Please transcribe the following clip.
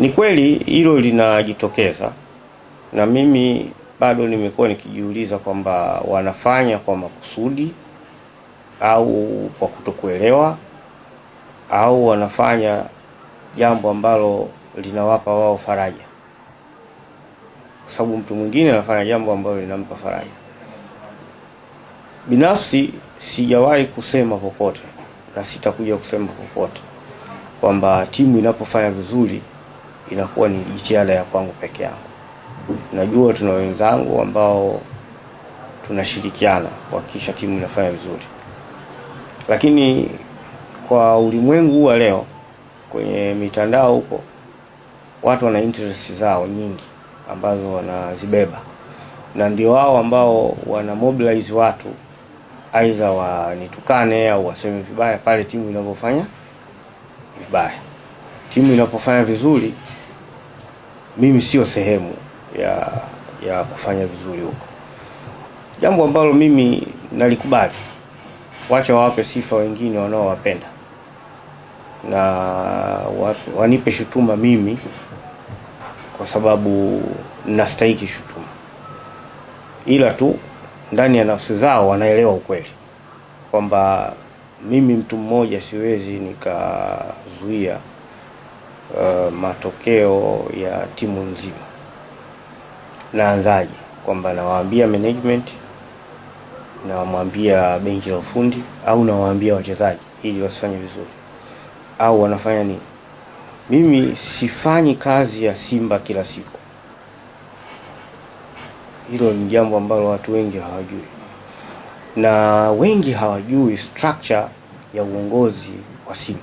Ni kweli hilo linajitokeza, na mimi bado nimekuwa nikijiuliza kwamba wanafanya kwa makusudi au kwa kutokuelewa au wanafanya jambo ambalo linawapa wao faraja, kwa sababu mtu mwingine anafanya jambo ambalo linampa faraja. Binafsi sijawahi kusema popote na sitakuja kusema popote kwamba timu inapofanya vizuri inakuwa ni jitihada ya kwangu peke yangu. Najua tuna wenzangu ambao tunashirikiana kuhakikisha timu inafanya vizuri, lakini kwa ulimwengu wa leo kwenye mitandao huko watu wana interest zao nyingi ambazo wanazibeba, na ndio wao ambao wana mobilize watu aidha wanitukane au waseme vibaya pale timu inapofanya vibaya. Timu inapofanya vizuri, mimi sio sehemu ya kufanya vizuri huko, jambo ambalo mimi nalikubali. Wacha wawape sifa wengine wanaowapenda na wanipe shutuma mimi kwa sababu nastahili shutuma, ila tu ndani ya nafsi zao wanaelewa ukweli kwamba mimi mtu mmoja siwezi nikazuia matokeo ya timu nzima. Naanzaje? Kwamba nawaambia management, nawaambia benchi la ufundi, au nawaambia wachezaji ili wasifanye vizuri, au wanafanya nini? Mimi sifanyi kazi ya Simba kila siku. Hilo ni jambo ambalo watu wengi hawajui, na wengi hawajui structure ya uongozi wa Simba.